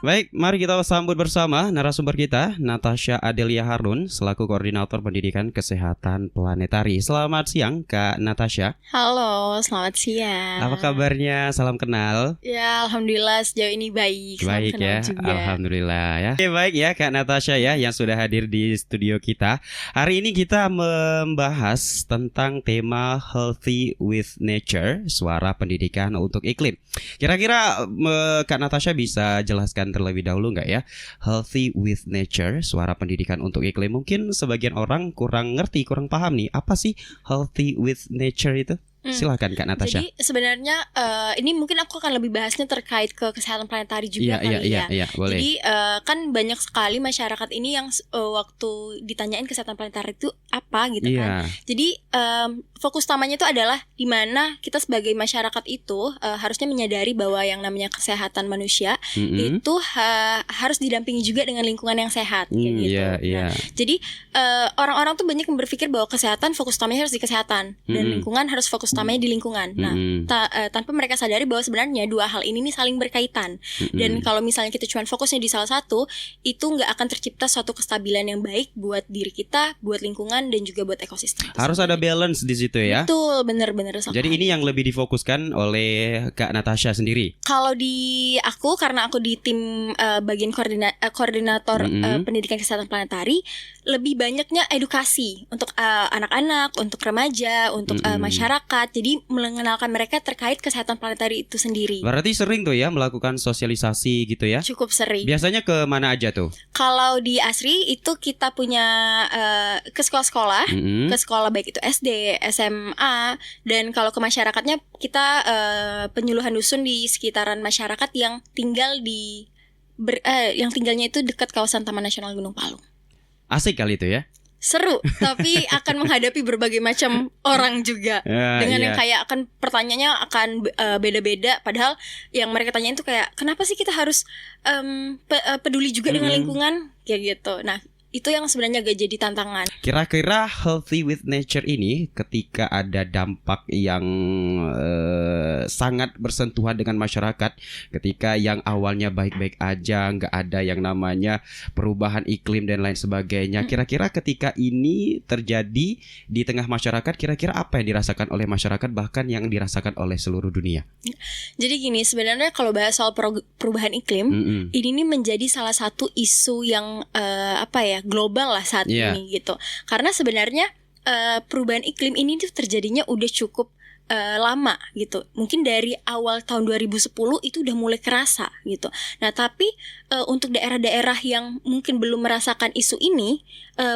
Baik, mari kita sambut bersama narasumber kita, Natasha Adelia Harun, selaku Koordinator Pendidikan Kesehatan Planetari. Selamat siang, Kak Natasha. Halo, selamat siang. Apa kabarnya? Salam kenal. Ya, alhamdulillah sejauh ini baik. Salam Baik kenal ya, juga. alhamdulillah ya. Oke, baik ya Kak Natasha ya yang sudah hadir di studio kita. Hari ini kita membahas tentang tema Healthy with Nature, suara pendidikan untuk iklim. Kira-kira Kak Natasha bisa jelaskan terlebih dahulu nggak ya, Healthy with Nature, suara pendidikan untuk iklim? Mungkin sebagian orang kurang ngerti, kurang paham nih, apa sih Healthy with Nature itu? Silakan Kak Natasha. Jadi sebenarnya ini mungkin aku akan lebih bahasnya terkait ke kesehatan planetari juga Iya, boleh. Jadi kan banyak sekali masyarakat ini yang waktu ditanyain kesehatan planetari itu apa gitu kan. Jadi fokus utamanya itu adalah di mana kita sebagai masyarakat itu harusnya menyadari bahwa yang namanya kesehatan manusia itu harus didampingi juga dengan lingkungan yang sehat kayak gitu. Nah, jadi orang-orang tuh banyak yang berpikir bahwa kesehatan fokus utamanya harus di kesehatan dan lingkungan harus fokus utamanya di lingkungan. Nah, tanpa mereka sadari bahwa sebenarnya dua hal ini nih saling berkaitan. Dan kalau misalnya kita cuma fokusnya di salah satu, itu nggak akan tercipta suatu kestabilan yang baik buat diri kita, buat lingkungan, dan juga buat ekosistem. Harus ada balance di situ ya. Betul, bener-bener. Jadi ini yang lebih difokuskan oleh Kak Natasha sendiri. Kalau di aku, karena aku di tim bagian koordinator pendidikan kesehatan planetari, lebih banyaknya edukasi untuk anak-anak, untuk remaja, untuk masyarakat. Jadi mengenalkan mereka terkait kesehatan planetari itu sendiri. Berarti sering tuh ya melakukan sosialisasi gitu ya? Cukup sering. Biasanya ke mana aja tuh? Kalau di ASRI itu kita punya ke sekolah-sekolah, ke sekolah baik itu SD, SMA, dan kalau ke masyarakatnya kita penyuluhan dusun di sekitaran masyarakat yang tinggal yang tinggalnya itu dekat kawasan Taman Nasional Gunung Palung. Asik kali itu ya? Seru, tapi akan menghadapi berbagai macam orang juga yang kayak akan pertanyaannya akan beda-beda. Padahal yang mereka tanyain tuh kayak kenapa sih kita harus peduli juga dengan lingkungan kayak gitu. Nah, itu yang sebenarnya gak jadi tantangan. Kira-kira Healthy with Nature ini ketika ada dampak yang sangat bersentuhan dengan masyarakat, ketika yang awalnya baik-baik aja, gak ada yang namanya perubahan iklim dan lain sebagainya, kira-kira ketika ini terjadi di tengah masyarakat, kira-kira apa yang dirasakan oleh masyarakat, bahkan yang dirasakan oleh seluruh dunia? Jadi gini, sebenarnya kalau bahas soal perubahan iklim, ini menjadi salah satu isu yang global lah saat ini gitu. Karena sebenarnya perubahan iklim ini tuh terjadinya udah cukup lama gitu. Mungkin dari awal tahun 2010 itu udah mulai kerasa gitu. Nah, tapi untuk daerah-daerah yang mungkin belum merasakan isu ini,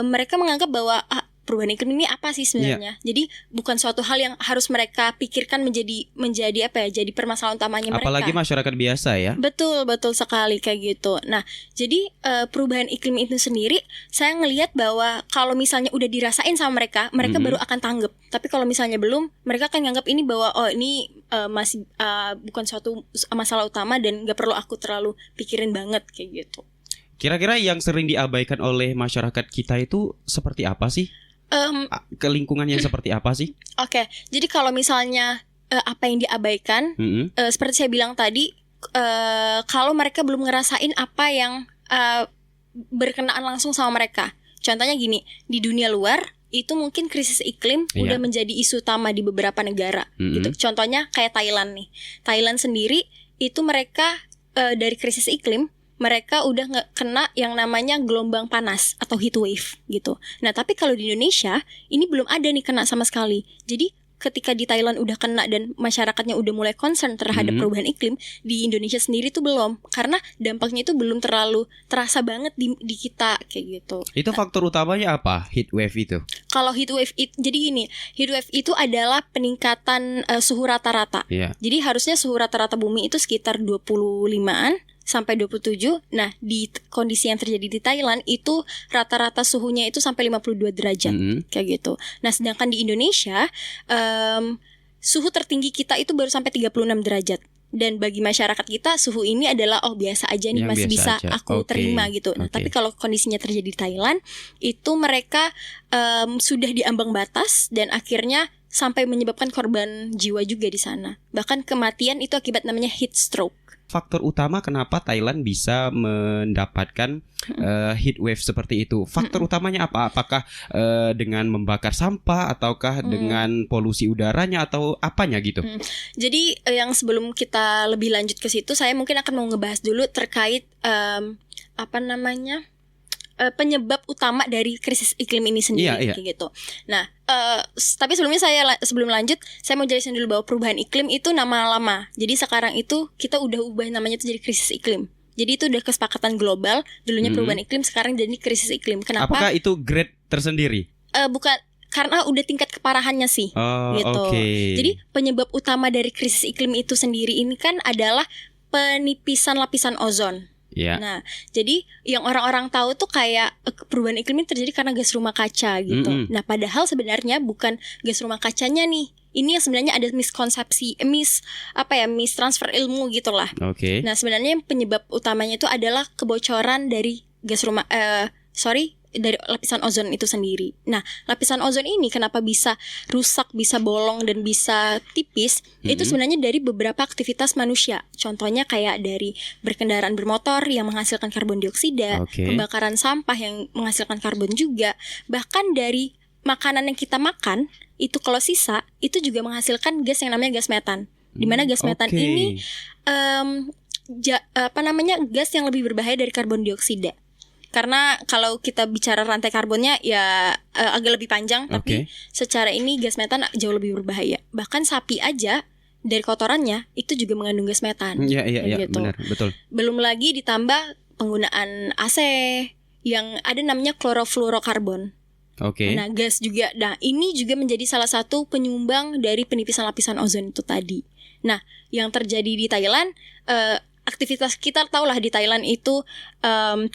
mereka menganggap bahwa perubahan iklim ini apa sih sebenarnya? Jadi bukan suatu hal yang harus mereka pikirkan menjadi jadi permasalahan utamanya mereka. Apalagi masyarakat biasa ya. Betul sekali kayak gitu. Nah, jadi perubahan iklim itu sendiri saya ngelihat bahwa kalau misalnya udah dirasain sama mereka baru akan tanggap. Tapi kalau misalnya belum, mereka akan nganggap ini bahwa ini masih bukan suatu masalah utama dan gak perlu aku terlalu pikirin banget kayak gitu. Kira-kira yang sering diabaikan oleh masyarakat kita itu seperti apa sih? Ke lingkungan yang seperti apa sih? Oke, jadi kalau misalnya apa yang diabaikan, seperti saya bilang tadi, kalau mereka belum ngerasain apa yang berkenaan langsung sama mereka. Contohnya gini, di dunia luar itu mungkin krisis iklim udah menjadi isu utama di beberapa negara. Gitu. Contohnya kayak Thailand nih. Thailand sendiri itu mereka dari krisis iklim, mereka udah nggak kena yang namanya gelombang panas atau heat wave gitu. Nah, tapi kalau di Indonesia ini belum ada nih kena sama sekali. Jadi ketika di Thailand udah kena dan masyarakatnya udah mulai concern terhadap perubahan iklim, di Indonesia sendiri tuh belum, karena dampaknya itu belum terlalu terasa banget di kita kayak gitu. Itu faktor utamanya apa, heat wave itu? Kalau heat wave jadi gini, heat wave itu adalah peningkatan suhu rata-rata. Jadi harusnya suhu rata-rata bumi itu sekitar 25-an sampai 27. Nah, di kondisi yang terjadi di Thailand itu rata-rata suhunya itu sampai 52 derajat kayak gitu. Nah, sedangkan di Indonesia suhu tertinggi kita itu baru sampai 36 derajat. Dan bagi masyarakat kita suhu ini adalah biasa aja nih, masih bisa aku terima gitu. Nah, tapi kalau kondisinya terjadi di Thailand itu mereka sudah di ambang batas dan akhirnya sampai menyebabkan korban jiwa juga di sana. Bahkan kematian itu akibat namanya heat stroke. Faktor utama kenapa Thailand bisa mendapatkan heat wave seperti itu, faktor utamanya apa? Apakah dengan membakar sampah ataukah dengan polusi udaranya atau apanya gitu? Jadi yang sebelum kita lebih lanjut ke situ, saya mungkin akan mau ngebahas dulu terkait penyebab utama dari krisis iklim ini sendiri, kayak gitu. Nah, tapi sebelumnya sebelum lanjut, saya mau jelasin dulu bahwa perubahan iklim itu nama lama. Jadi sekarang itu kita udah ubah namanya itu jadi krisis iklim. Jadi itu udah kesepakatan global. Dulunya perubahan iklim, sekarang jadi krisis iklim. Kenapa? Apakah itu grade tersendiri? Bukan, karena udah tingkat keparahannya sih. Gitu. Jadi penyebab utama dari krisis iklim itu sendiri ini kan adalah penipisan lapisan ozon. Nah, jadi yang orang-orang tahu tuh kayak perubahan iklim ini terjadi karena gas rumah kaca gitu. Nah, padahal sebenarnya bukan gas rumah kacanya nih. Ini yang sebenarnya ada miskonsepsi, mistransfer ilmu gitulah. Nah, sebenarnya yang penyebab utamanya itu adalah kebocoran dari dari lapisan ozon itu sendiri. Nah, lapisan ozon ini kenapa bisa rusak, bisa bolong dan bisa tipis? Itu sebenarnya dari beberapa aktivitas manusia. Contohnya kayak dari berkendaraan bermotor yang menghasilkan karbon dioksida, pembakaran sampah yang menghasilkan karbon juga, bahkan dari makanan yang kita makan itu kalau sisa itu juga menghasilkan gas yang namanya gas metan. Di mana gas metan ini gas yang lebih berbahaya dari karbon dioksida. Karena kalau kita bicara rantai karbonnya ya agak lebih panjang, tapi secara ini gas metan jauh lebih berbahaya. Bahkan sapi aja dari kotorannya itu juga mengandung gas metan. Iya, benar, betul. Belum lagi ditambah penggunaan AC yang ada namanya klorofluorokarbon. Nah, gas juga. Nah, ini juga menjadi salah satu penyumbang dari penipisan lapisan ozon itu tadi. Nah, yang terjadi di Thailand, aktivitas kita tahulah di Thailand itu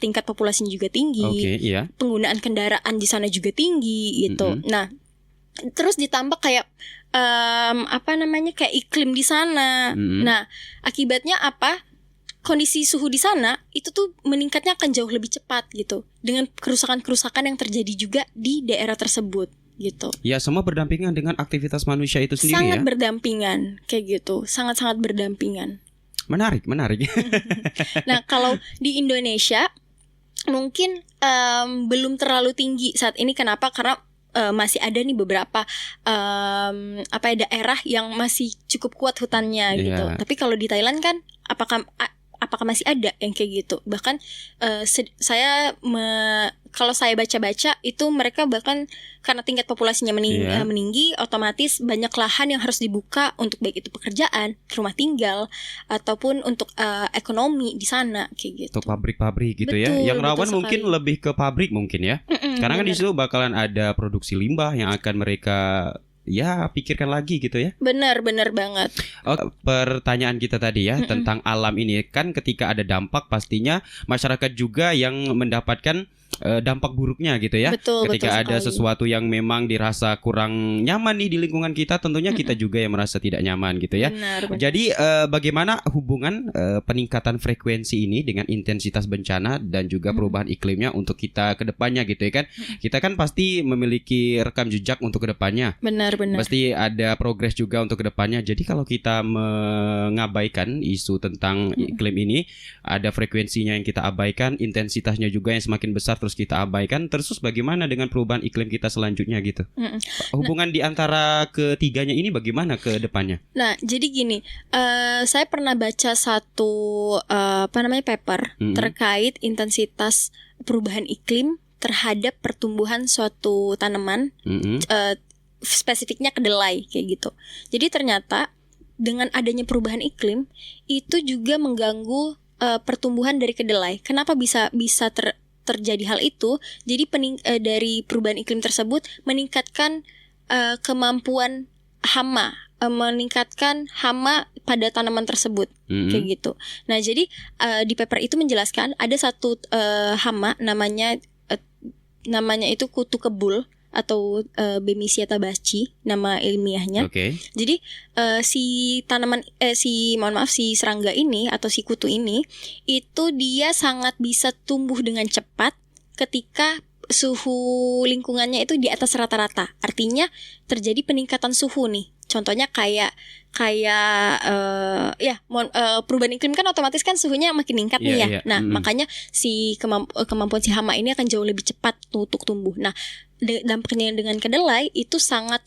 tingkat populasinya juga tinggi, penggunaan kendaraan di sana juga tinggi gitu. Nah, terus ditambah kayak kayak iklim di sana. Nah, akibatnya apa? Kondisi suhu di sana itu tuh meningkatnya akan jauh lebih cepat gitu, dengan kerusakan-kerusakan yang terjadi juga di daerah tersebut gitu. Ya, semua berdampingan dengan aktivitas manusia itu sendiri. Sangat berdampingan kayak gitu, sangat-sangat berdampingan. Menarik. Nah, kalau di Indonesia mungkin belum terlalu tinggi saat ini. Kenapa? Karena masih ada nih beberapa daerah yang masih cukup kuat hutannya gitu. Tapi kalau di Thailand kan apakah masih ada yang kayak gitu? Bahkan kalau saya baca-baca itu mereka bahkan karena tingkat populasinya meninggi, otomatis banyak lahan yang harus dibuka untuk baik itu pekerjaan, rumah tinggal, ataupun untuk ekonomi di sana kayak gitu. Untuk pabrik-pabrik gitu. Betul, ya. Yang rawan mungkin lebih ke pabrik mungkin ya. Karena kan di situ bakalan ada produksi limbah yang akan mereka pikirkan lagi gitu ya. Benar banget. Pertanyaan kita tadi ya tentang alam ini kan, ketika ada dampak pastinya masyarakat juga yang mendapatkan dampak buruknya gitu ya. Ketika ada sesuatu yang memang dirasa kurang nyaman nih di lingkungan kita, tentunya kita juga yang merasa tidak nyaman gitu ya. Benar. Jadi bagaimana hubungan peningkatan frekuensi ini dengan intensitas bencana dan juga perubahan iklimnya untuk kita ke depannya gitu ya kan. Kita kan pasti memiliki rekam jejak untuk ke depannya. Benar. Pasti ada progres juga untuk ke depannya. Jadi kalau kita mengabaikan isu tentang iklim ini, ada frekuensinya yang kita abaikan, intensitasnya juga yang semakin besar terus kita abaikan, terus bagaimana dengan perubahan iklim kita selanjutnya gitu? Hubungan di antara ketiganya ini bagaimana ke depannya? Nah, jadi gini, saya pernah baca satu paper terkait intensitas perubahan iklim terhadap pertumbuhan suatu tanaman, spesifiknya kedelai kayak gitu. Jadi ternyata dengan adanya perubahan iklim itu juga mengganggu pertumbuhan dari kedelai. Kenapa bisa terjadi hal itu? Jadi dari perubahan iklim tersebut meningkatkan kemampuan meningkatkan hama pada tanaman tersebut kayak gitu. Nah, jadi di paper itu menjelaskan ada satu hama namanya itu kutu kebul atau Bemisia tabaci nama ilmiahnya. Jadi si serangga ini atau si kutu ini itu dia sangat bisa tumbuh dengan cepat ketika suhu lingkungannya itu di atas rata-rata. Artinya terjadi peningkatan suhu nih. Contohnya kayak perubahan iklim kan otomatis kan suhunya makin meningkat nih ya. Nah, makanya si kemampuan si hama ini akan jauh lebih cepat untuk tumbuh. Nah, dampaknya dengan kedelai itu sangat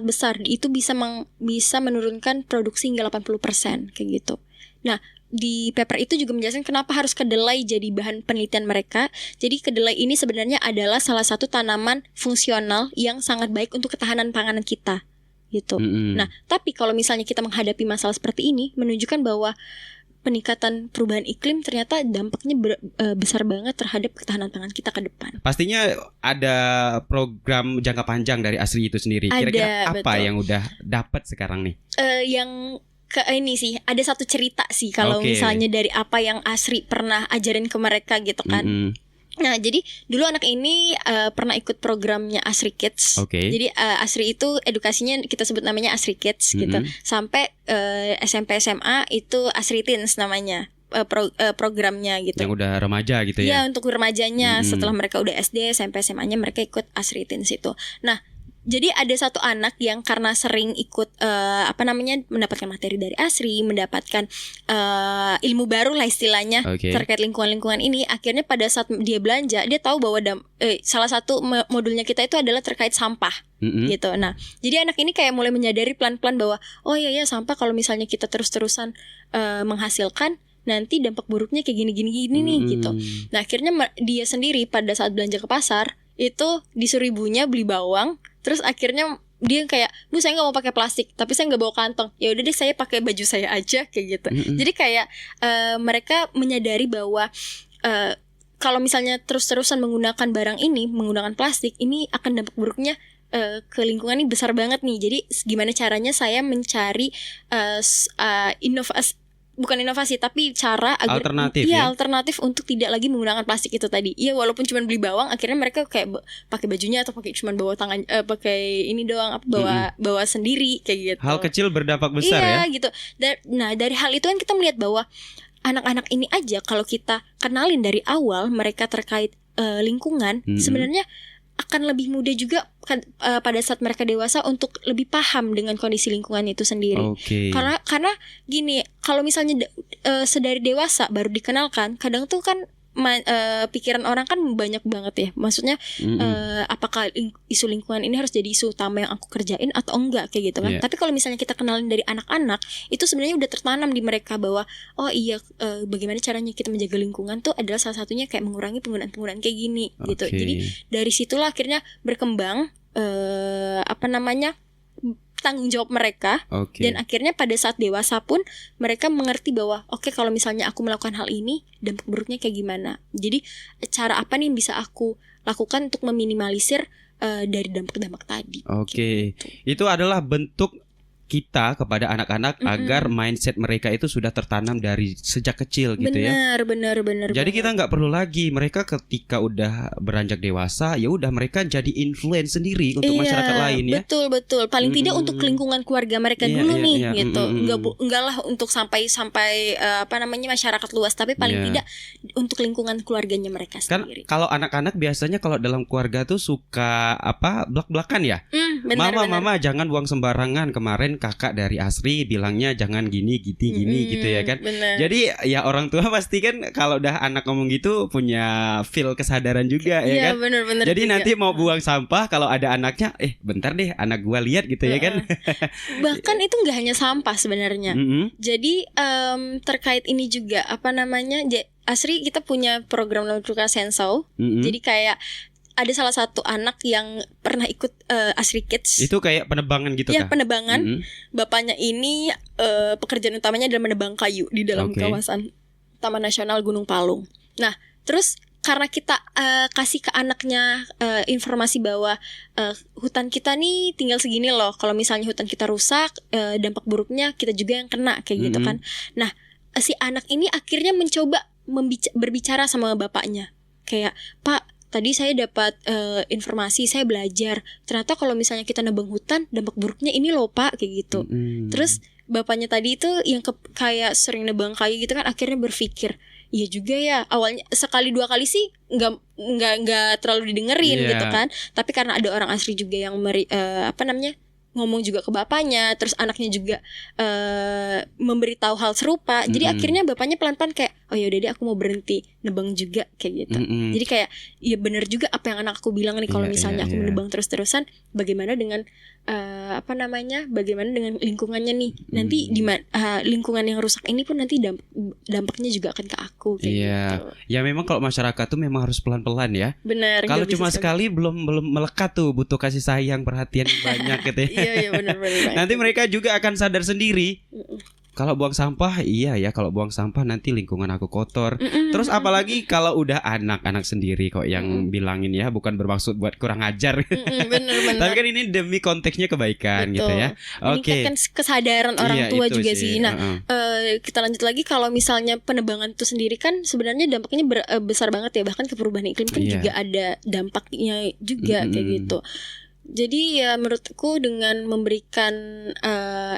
besar. Itu bisa menurunkan produksi hingga 80% kayak gitu. Nah, di paper itu juga menjelaskan kenapa harus kedelai jadi bahan penelitian mereka. Jadi kedelai ini sebenarnya adalah salah satu tanaman fungsional yang sangat baik untuk ketahanan panganan kita gitu. Nah, tapi kalau misalnya kita menghadapi masalah seperti ini, menunjukkan bahwa peningkatan perubahan iklim ternyata dampaknya besar banget terhadap ketahanan pangan kita ke depan. Pastinya ada program jangka panjang dari ASRI itu sendiri. Kira-kira apa yang udah dapat sekarang nih? Ini sih ada satu cerita sih kalau misalnya dari apa yang ASRI pernah ajarin ke mereka gitu kan. Nah, jadi dulu anak ini pernah ikut programnya ASRI Kids. Jadi ASRI itu edukasinya kita sebut namanya ASRI Kids gitu. Sampai SMP SMA itu ASRI Teens namanya. Programnya gitu. Yang udah remaja gitu ya. Iya, untuk remajanya. Setelah mereka udah SD, SMP, SMA-nya mereka ikut ASRI Teens itu. Nah, jadi ada satu anak yang karena sering ikut mendapatkan materi dari ASRI, mendapatkan ilmu baru lah istilahnya terkait lingkungan ini. Akhirnya pada saat dia belanja, dia tahu bahwa salah satu modulnya kita itu adalah terkait sampah gitu. Nah, jadi anak ini kayak mulai menyadari pelan-pelan bahwa oh iya sampah kalau misalnya kita terus-terusan menghasilkan, nanti dampak buruknya kayak gini nih gitu. Nah, akhirnya dia sendiri pada saat belanja ke pasar itu disuruh ibunya beli bawang. Terus akhirnya dia kayak, Bu saya gak mau pakai plastik, tapi saya gak bawa kantong. Ya udah deh saya pakai baju saya aja kayak gitu. Jadi kayak mereka menyadari bahwa kalau misalnya terus-terusan menggunakan barang ini, menggunakan plastik, ini akan dampak buruknya ke lingkungan ini besar banget nih. Jadi gimana caranya saya mencari inovasi tapi cara agar alternatif untuk tidak lagi menggunakan plastik itu tadi. Iya, walaupun cuma beli bawang, akhirnya mereka kayak pakai bajunya atau pakai cuma bawa tangan pakai ini doang bawa sendiri kayak gitu. Hal kecil berdampak besar ya. Iya gitu. Nah, dari hal itu kan kita melihat bahwa anak-anak ini aja kalau kita kenalin dari awal mereka terkait lingkungan, sebenarnya akan lebih mudah juga pada saat mereka dewasa untuk lebih paham dengan kondisi lingkungan itu sendiri. Karena gini, kalau misalnya sedari dewasa baru dikenalkan, kadang tuh kan pikiran orang kan banyak banget ya. Maksudnya apakah isu lingkungan ini harus jadi isu utama yang aku kerjain atau enggak kayak gitu kan. Tapi kalau misalnya kita kenalin dari anak-anak, itu sebenarnya udah tertanam di mereka bahwa oh iya bagaimana caranya kita menjaga lingkungan tuh adalah salah satunya kayak mengurangi penggunaan kayak gini gitu. Jadi dari situlah akhirnya berkembang tanggung jawab mereka. Dan akhirnya pada saat dewasa pun mereka mengerti bahwa kalau misalnya aku melakukan hal ini, dampak buruknya kayak gimana. Jadi cara apa nih yang bisa aku lakukan untuk meminimalisir dari dampak-dampak tadi. Gitu. Itu adalah bentuk kita kepada anak-anak agar mindset mereka itu sudah tertanam dari sejak kecil gitu ya. Benar. Jadi kita nggak perlu lagi mereka ketika udah beranjak dewasa ya udah mereka jadi influence sendiri untuk masyarakat lain ya. Betul. Paling tidak untuk lingkungan keluarga mereka dulu nih gitu. Enggak lah untuk sampai masyarakat luas, tapi paling tidak untuk lingkungan keluarganya mereka sendiri. Kan kalau anak-anak biasanya kalau dalam keluarga tuh suka blak-blakan ya. Mama jangan buang sembarangan. Kemarin kakak dari ASRI bilangnya jangan gini gitu ya kan. Jadi ya orang tua pasti kan kalau udah anak ngomong gitu punya feel kesadaran juga ya kan. Bener, jadi juga. Nanti mau buang sampah kalau ada anaknya bentar deh anak gua lihat gitu ya kan. Bahkan itu nggak hanya sampah sebenarnya. Jadi terkait ini juga ASRI kita punya program namanya Sensau. Jadi kayak ada salah satu anak yang pernah ikut ASRI Kids. Itu kayak penebangan gitu ya, penebangan. Bapaknya ini pekerjaan utamanya adalah menebang kayu di dalam kawasan Taman Nasional Gunung Palung. Nah, terus karena kita kasih ke anaknya informasi bahwa hutan kita nih tinggal segini loh. Kalau misalnya hutan kita rusak, dampak buruknya kita juga yang kena kayak gitu kan. Nah, si anak ini akhirnya mencoba berbicara sama bapaknya. Kayak, "Pak, tadi saya dapat informasi, saya belajar. Ternyata kalau misalnya kita nebang hutan, dampak buruknya ini loh Pak," kayak gitu. Terus bapaknya tadi itu yang kayak sering nebang kayu gitu kan, akhirnya berpikir, iya juga ya. Awalnya sekali dua kali sih nggak terlalu didengerin gitu kan. Tapi karena ada orang asli juga yang ngomong juga ke bapaknya, terus anaknya juga memberitahu hal serupa. Jadi akhirnya bapaknya pelan-pelan kayak, oh ya udah deh aku mau berhenti nebang juga kayak gitu. Jadi kayak ya benar juga apa yang anak aku bilang nih, kalau misalnya aku menebang terus-terusan, bagaimana dengan bagaimana dengan lingkungannya nih. Nanti lingkungan yang rusak ini pun nanti dampaknya juga akan ke aku kayak gitu. Ya memang kalau masyarakat tuh memang harus pelan-pelan ya. Benar. Kalau cuma sekali belum melekat tuh, butuh kasih sayang, perhatian banyak gitu ya. Iya benar. Nanti mereka juga akan sadar sendiri. Kalau buang sampah, iya ya, kalau buang sampah nanti lingkungan aku kotor. Terus apalagi kalau udah anak-anak sendiri kok yang bilangin ya, bukan bermaksud buat kurang ajar. Bener. Tapi kan ini demi konteksnya kebaikan. Betul. Gitu ya. Oke. Meningkatkan kesadaran orang tua juga sih. Nah, kita lanjut lagi, kalau misalnya penebangan itu sendiri kan sebenarnya dampaknya besar banget ya, bahkan ke perubahan iklim kan juga ada dampaknya juga kayak gitu. Jadi ya menurutku dengan memberikan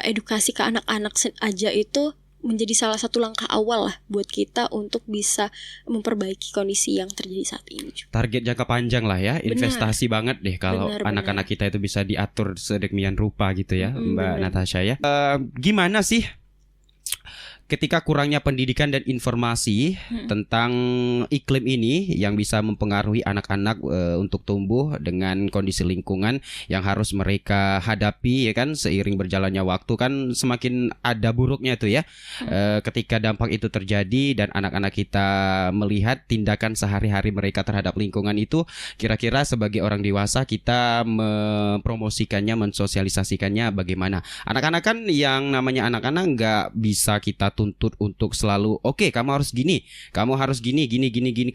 edukasi ke anak-anak aja itu menjadi salah satu langkah awal lah buat kita untuk bisa memperbaiki kondisi yang terjadi saat ini. Target jangka panjang lah ya, investasi banget deh kalau anak-anak kita itu bisa diatur sedemikian rupa gitu ya, Mbak Natasha ya. Gimana sih ketika kurangnya pendidikan dan informasi tentang iklim ini yang bisa mempengaruhi anak-anak untuk tumbuh dengan kondisi lingkungan yang harus mereka hadapi ya kan, seiring berjalannya waktu kan semakin ada buruknya tuh ya. Ketika dampak itu terjadi dan anak-anak kita melihat tindakan sehari-hari mereka terhadap lingkungan itu, kira-kira sebagai orang dewasa kita mempromosikannya, mensosialisasikannya bagaimana? Anak-anak kan yang namanya anak-anak nggak bisa kita tuntut untuk selalu kamu harus gini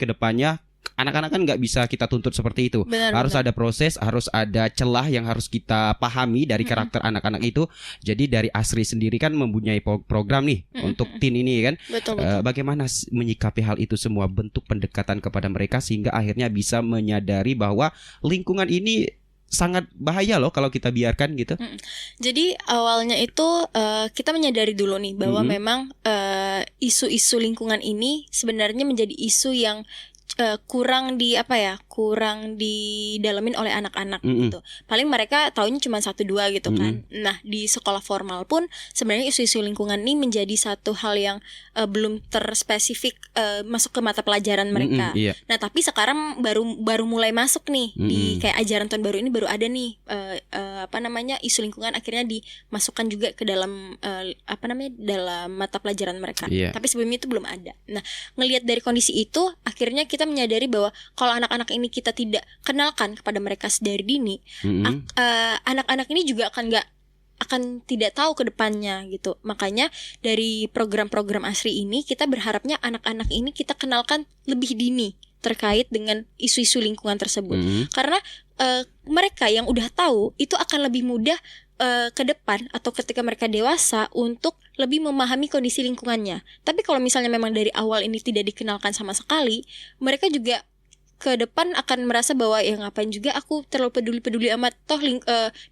ke depannya. Anak-anak kan nggak bisa kita tuntut seperti itu. Harus ada proses, harus ada celah yang harus kita pahami dari karakter anak-anak itu. Jadi dari ASRI sendiri kan mempunyai program nih untuk teen ini kan. Betul. Bagaimana menyikapi hal itu semua, bentuk pendekatan kepada mereka sehingga akhirnya bisa menyadari bahwa lingkungan ini sangat bahaya loh kalau kita biarkan gitu. Jadi awalnya itu kita menyadari dulu nih bahwa memang isu-isu lingkungan ini sebenarnya menjadi isu yang kurang didalamin oleh anak-anak gitu. Paling mereka taunya cuma 1-2 gitu kan. Nah, di sekolah formal pun sebenarnya isu-isu lingkungan ini menjadi satu hal yang belum terspesifik masuk ke mata pelajaran mereka. Nah, tapi sekarang baru mulai masuk nih di kayak ajaran tahun baru ini, baru ada nih isu lingkungan akhirnya dimasukkan juga ke dalam dalam mata pelajaran mereka. Tapi sebelumnya itu belum ada. Nah, ngelihat dari kondisi itu akhirnya kita menyadari bahwa kalau anak-anak ini kita tidak kenalkan kepada mereka sedari dini, anak-anak ini juga akan tidak tahu ke depannya gitu. Makanya dari program-program ASRI ini kita berharapnya anak-anak ini kita kenalkan lebih dini terkait dengan isu-isu lingkungan tersebut. Karena mereka yang udah tahu itu akan lebih mudah ke depan atau ketika mereka dewasa untuk lebih memahami kondisi lingkungannya. Tapi kalau misalnya memang dari awal ini tidak dikenalkan sama sekali, mereka juga ke depan akan merasa bahwa ya ngapain juga aku terlalu peduli amat, toh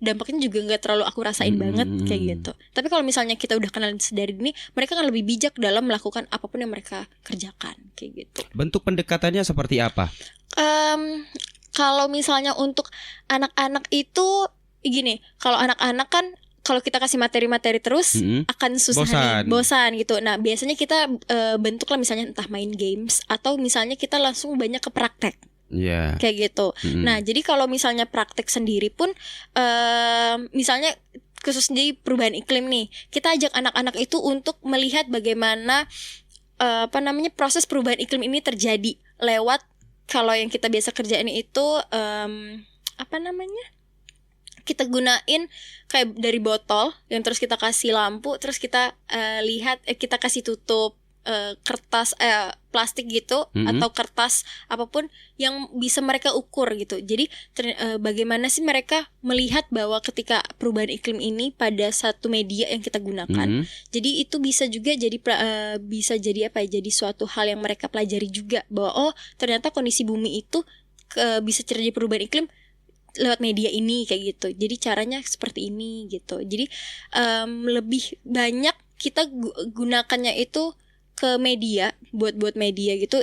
dampaknya juga nggak terlalu aku rasain banget kayak gitu. Tapi kalau misalnya kita udah kenal dari ini, mereka akan lebih bijak dalam melakukan apapun yang mereka kerjakan kayak gitu. Bentuk pendekatannya seperti apa? Kalau misalnya untuk anak-anak itu gini, kalau anak-anak kan kalau kita kasih materi-materi terus akan susah bosan gitu. Nah, biasanya kita bentuk lah misalnya entah main games atau misalnya kita langsung banyak ke praktek. Kayak gitu. Nah, jadi kalau misalnya praktek sendiri pun misalnya khusus di perubahan iklim nih, kita ajak anak-anak itu untuk melihat bagaimana proses perubahan iklim ini terjadi lewat, kalau yang kita biasa kerjain itu kita gunain kayak dari botol yang terus kita kasih lampu, terus kita lihat kita kasih tutup kertas plastik gitu atau kertas apapun yang bisa mereka ukur gitu. Jadi bagaimana sih mereka melihat bahwa ketika perubahan iklim ini pada satu media yang kita gunakan. Jadi itu bisa juga jadi jadi suatu hal yang mereka pelajari juga, bahwa ternyata kondisi bumi itu bisa terjadi perubahan iklim lewat media ini kayak gitu. Jadi caranya seperti ini gitu. Jadi lebih banyak kita gunakannya itu ke media, buat media gitu,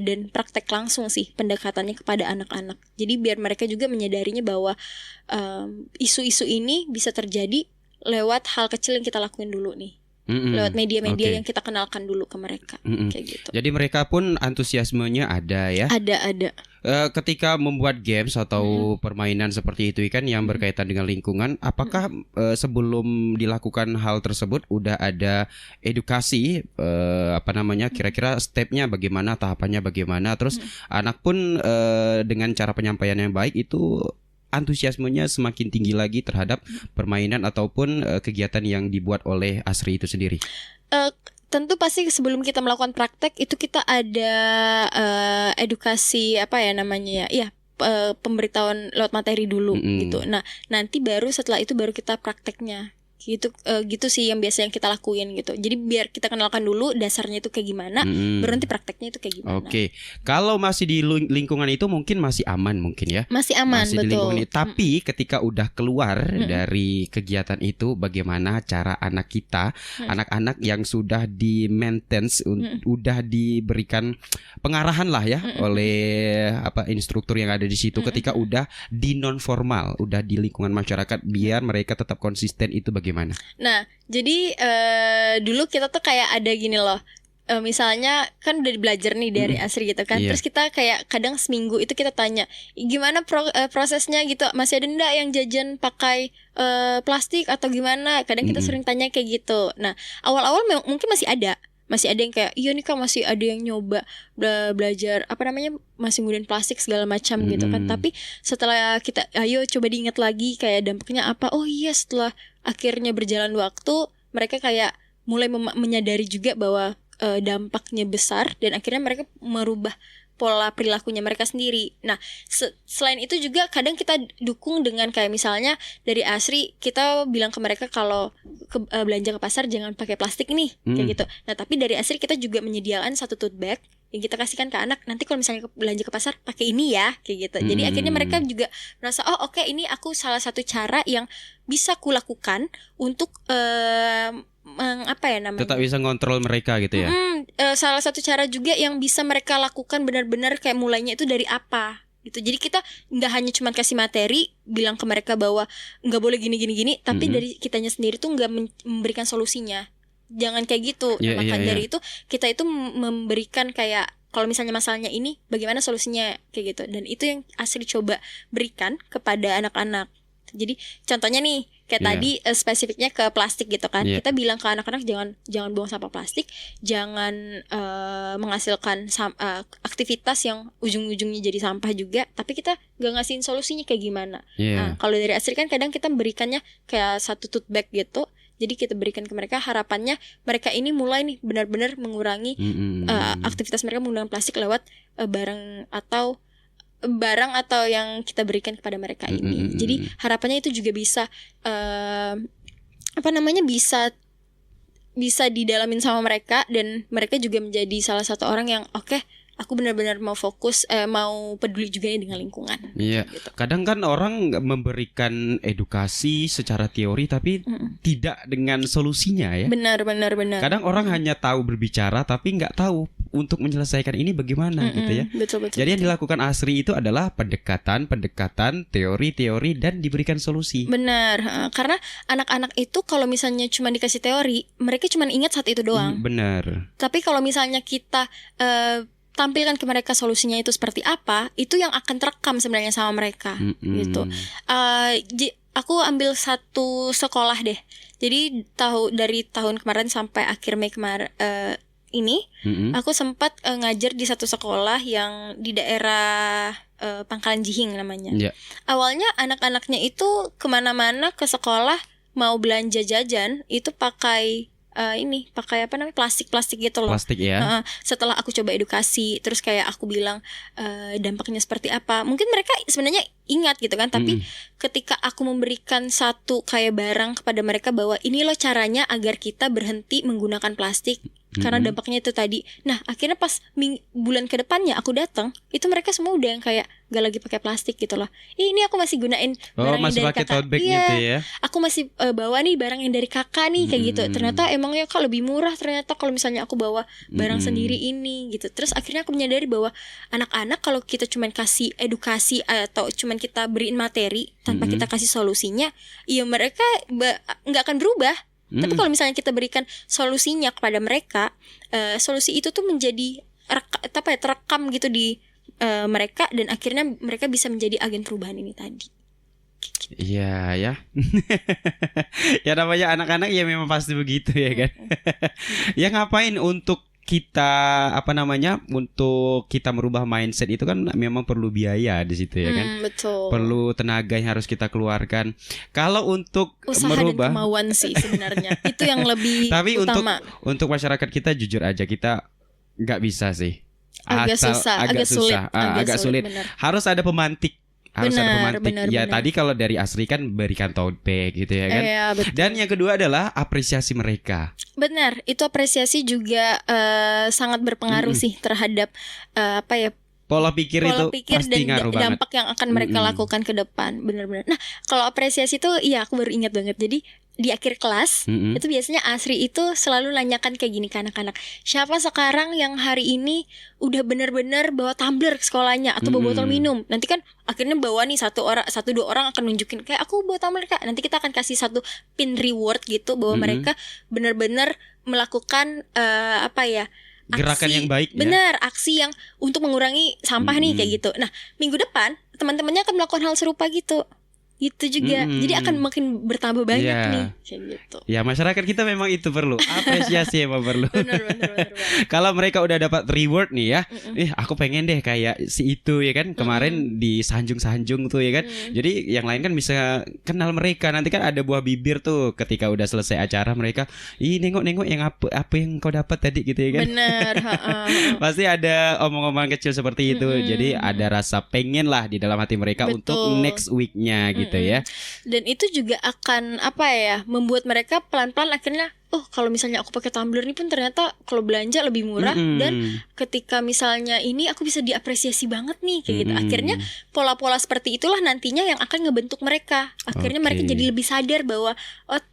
dan praktek langsung sih pendekatannya kepada anak-anak. Jadi biar mereka juga menyadarinya bahwa isu-isu ini bisa terjadi lewat hal kecil yang kita lakuin dulu nih. Lewat media-media yang kita kenalkan dulu ke mereka, kayak gitu. Jadi mereka pun antusiasmenya ada ya. Ada. Ketika membuat games atau permainan seperti itu kan yang berkaitan dengan lingkungan, apakah sebelum dilakukan hal tersebut udah ada edukasi kira-kira stepnya bagaimana, tahapannya bagaimana, terus anak pun dengan cara penyampaian yang baik itu antusiasmenya semakin tinggi lagi terhadap permainan ataupun kegiatan yang dibuat oleh ASRI itu sendiri? Tentu pasti sebelum kita melakukan praktek itu kita ada edukasi pemberitahuan lewat materi dulu gitu. Nah nanti setelah itu baru kita prakteknya. Gitu sih yang biasa yang kita lakuin gitu. Jadi biar kita kenalkan dulu dasarnya itu kayak gimana, baru nanti prakteknya itu kayak gimana. Oke. Kalau masih di lingkungan itu mungkin masih aman mungkin ya. Masih aman, masih betul. Di lingkungan itu. Tapi ketika udah keluar dari kegiatan itu, bagaimana cara anak kita, anak-anak yang sudah di maintenance, udah diberikan pengarahan lah ya oleh instruktur yang ada di situ, ketika udah di non formal, udah di lingkungan masyarakat, biar mereka tetap konsisten, itu bagaimana? Nah, jadi dulu kita tuh kayak ada gini loh. Misalnya kan udah belajar nih dari ASRI gitu kan. Terus kita kayak kadang seminggu itu kita tanya, gimana prosesnya gitu. Masih ada enggak yang jajan pakai plastik atau gimana? Kadang kita sering tanya kayak gitu. Nah, awal-awal mungkin masih ada yang kayak, iya nih Kak, masih ada yang nyoba belajar masih nggunain plastik segala macam gitu kan. Tapi setelah kita ayo coba diingat lagi kayak dampaknya apa. Oh iya, setelah akhirnya berjalan waktu, mereka kayak mulai menyadari juga bahwa dampaknya besar, dan akhirnya mereka merubah pola perilakunya mereka sendiri. Nah, selain itu juga kadang kita dukung dengan kayak misalnya dari ASRI kita bilang ke mereka kalau belanja ke pasar jangan pakai plastik nih, kayak gitu. Nah, tapi dari ASRI kita juga menyediakan satu tote bag yang kita kasihkan ke anak, nanti kalau misalnya belanja ke pasar pakai ini ya, kayak gitu. Jadi akhirnya mereka juga merasa, oh oke, ini aku salah satu cara yang bisa kulakukan untuk tetap bisa ngontrol mereka gitu ya. Salah satu cara juga yang bisa mereka lakukan benar-benar kayak mulainya itu dari apa gitu. Jadi kita nggak hanya cuma kasih materi, bilang ke mereka bahwa nggak boleh gini, tapi dari kitanya sendiri tuh nggak memberikan solusinya. Jangan kayak gitu. Maka dari itu kita itu memberikan kayak, kalau misalnya masalahnya ini, bagaimana solusinya, kayak gitu. Dan itu yang ASRI coba berikan kepada anak-anak. Jadi contohnya nih kayak tadi spesifiknya ke plastik gitu kan. Kita bilang ke anak-anak jangan buang sampah plastik, jangan menghasilkan aktivitas yang ujung-ujungnya jadi sampah juga. Tapi kita gak ngasihin solusinya kayak gimana. Nah, kalau dari ASRI kan kadang kita berikannya kayak satu tote bag gitu. Jadi kita berikan ke mereka, harapannya mereka ini mulai nih benar-benar mengurangi aktivitas mereka menggunakan plastik lewat barang atau yang kita berikan kepada mereka ini. Jadi harapannya itu juga bisa bisa didalamin sama mereka, dan mereka juga menjadi salah satu orang yang oke, aku benar-benar mau fokus, mau peduli juga nih dengan lingkungan. Iya. Gitu. Kadang kan orang memberikan edukasi secara teori tapi tidak dengan solusinya ya. Benar. Kadang orang hanya tahu berbicara tapi nggak tahu untuk menyelesaikan ini bagaimana gitu ya. Betul. Jadi yang dilakukan ASRI itu adalah pendekatan, teori dan diberikan solusi. Benar. Karena anak-anak itu kalau misalnya cuma dikasih teori, mereka cuma ingat saat itu doang. Benar. Tapi kalau misalnya kita tampilkan ke mereka solusinya itu seperti apa, itu yang akan terekam sebenarnya sama mereka gitu. Aku ambil satu sekolah deh. Jadi dari tahun kemarin sampai akhir Mei kemarin ini, aku sempat ngajar di satu sekolah yang di daerah Pangkalan Jihing namanya. Awalnya anak-anaknya itu kemana-mana ke sekolah mau belanja jajan itu pakai plastik gitu loh. Plastik ya. Setelah aku coba edukasi, terus kayak aku bilang dampaknya seperti apa, mungkin mereka sebenarnya ingat gitu kan. Tapi ketika aku memberikan satu kayak barang kepada mereka bahwa ini loh caranya agar kita berhenti menggunakan plastik, karena dampaknya itu tadi. Nah akhirnya pas bulan ke depannya aku datang, itu mereka semua udah yang kayak gak lagi pakai plastik gitu loh. Ini aku masih gunain barang yang dari kakak. Gitu ya. Aku masih bawa nih barang yang dari kakak nih kayak gitu. Ternyata emangnya kok lebih murah ternyata kalau misalnya aku bawa barang sendiri ini gitu. Terus akhirnya aku menyadari bahwa anak-anak kalau kita cuman kasih edukasi atau cuman kita beriin materi tanpa kita kasih solusinya, ya mereka nggak akan berubah. Tapi kalau misalnya kita berikan solusinya kepada mereka, solusi itu tuh menjadi terekam gitu di mereka, dan akhirnya mereka bisa menjadi agen perubahan ini tadi. Iya ya. Ya namanya anak-anak ya memang pasti begitu ya kan. Ya ngapain untuk kita untuk kita merubah mindset itu kan memang perlu biaya di situ ya kan. Betul. Perlu tenaga yang harus kita keluarkan. Kalau untuk usaha merubah dan kemauan sih sebenarnya itu yang lebih tapi utama. untuk masyarakat kita jujur aja kita nggak bisa sih. Agak sulit. Harus ada pemantik. Benar. Ya tadi kalau dari Asri kan berikan tote bag gitu ya kan. Betul. Dan yang kedua adalah apresiasi mereka. Benar, itu apresiasi juga sangat berpengaruh sih terhadap pola pikir itu pasti dan ngaruh banget. Dampak yang akan mereka lakukan ke depan. Benar-benar. Nah, kalau apresiasi itu iya aku baru ingat banget. Jadi di akhir kelas itu biasanya Asri itu selalu nanyakan kayak gini ke anak-anak. Siapa sekarang yang hari ini udah benar-benar bawa tumbler ke sekolahnya atau bawa botol minum? Nanti kan akhirnya bawa nih satu dua orang akan nunjukin kayak aku bawa tumbler Kak. Nanti kita akan kasih satu pin reward gitu bahwa mereka benar-benar melakukan gerakan yang baik. Benar, aksi yang untuk mengurangi sampah nih kayak gitu. Nah, minggu depan teman-temannya akan melakukan hal serupa gitu. Gitu juga. Jadi akan makin bertambah banyak nih kayak gitu. Ya masyarakat kita memang itu perlu apresiasi emang perlu. Benar. Kalau mereka udah dapat reward nih ya, aku pengen deh kayak si itu ya kan kemarin disanjung-sanjung tuh ya kan. Jadi yang lain kan bisa kenal mereka. Nanti kan ada buah bibir tuh ketika udah selesai acara mereka, nengok-nengok yang apa yang kau dapat tadi gitu ya kan. Benar. Pasti ada omong-omongan kecil seperti itu. Jadi ada rasa pengen lah di dalam hati mereka untuk next week-nya gitu ya. Dan itu juga akan membuat mereka pelan-pelan akhirnya kalau misalnya aku pakai tumbler ini pun ternyata kalau belanja lebih murah dan ketika misalnya ini aku bisa diapresiasi banget nih kayak gitu. Akhirnya pola-pola seperti itulah nantinya yang akan ngebentuk mereka. Akhirnya mereka jadi lebih sadar bahwa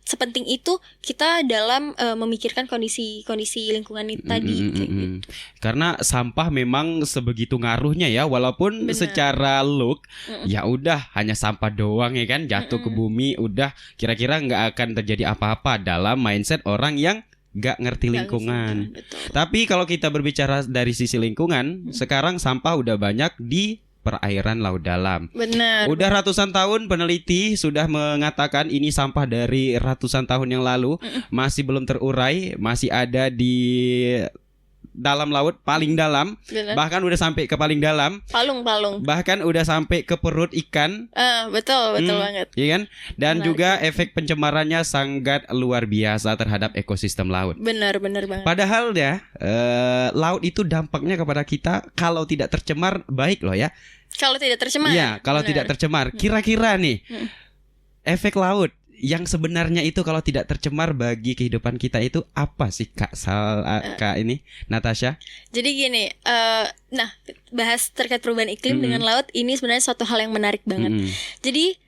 sepenting itu kita dalam memikirkan kondisi lingkungan itu tadi kayak gitu. Karena sampah memang sebegitu ngaruhnya ya, walaupun secara look ya udah hanya sampah doang ya kan, jatuh ke bumi udah kira-kira nggak akan terjadi apa-apa dalam mindset orang yang gak ngerti lingkungan. Tapi kalau kita berbicara dari sisi lingkungan, sekarang sampah udah banyak di perairan laut dalam. Benar. Udah ratusan tahun peneliti sudah mengatakan ini sampah dari ratusan tahun yang lalu masih belum terurai, masih ada di dalam laut paling dalam. Benar. Bahkan udah sampai ke paling dalam. Palung. Bahkan udah sampai ke perut ikan. Betul banget. Iya kan? Dan Benar, juga efek pencemarannya sangat luar biasa terhadap ekosistem laut. Benar banget. Padahal ya laut itu dampaknya kepada kita kalau tidak tercemar baik loh ya. Kalau tidak tercemar. Iya, kalau tidak tercemar. Kira-kira nih efek laut yang sebenarnya itu kalau tidak tercemar bagi kehidupan kita itu apa sih Kak ini Natasha? Jadi gini, bahas terkait perubahan iklim dengan laut ini sebenarnya suatu hal yang menarik banget. Jadi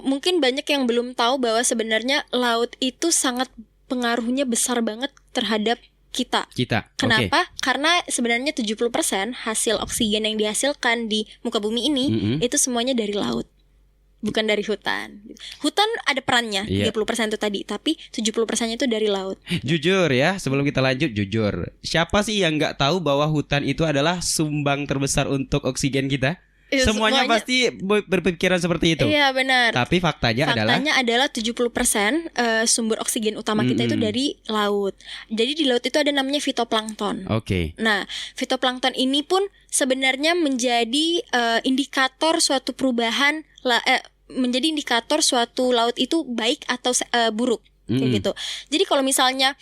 mungkin banyak yang belum tahu bahwa sebenarnya laut itu sangat pengaruhnya besar banget terhadap kita. Kenapa? Karena sebenarnya 70% hasil oksigen yang dihasilkan di muka bumi ini itu semuanya dari laut. Bukan dari hutan. Hutan ada perannya 30% itu tadi, tapi 70%-nya itu dari laut. Jujur ya, sebelum kita lanjut jujur. Siapa sih yang nggak tahu bahwa hutan itu adalah sumbang terbesar untuk oksigen kita? Semuanya pasti berpikiran seperti itu. Iya benar. Tapi faktanya adalah 70% sumber oksigen utama kita itu dari laut. Jadi di laut itu ada namanya fitoplankton. Nah, fitoplankton ini pun sebenarnya menjadi indikator suatu perubahan menjadi indikator suatu laut itu baik atau buruk kayak gitu. Jadi kalau misalnya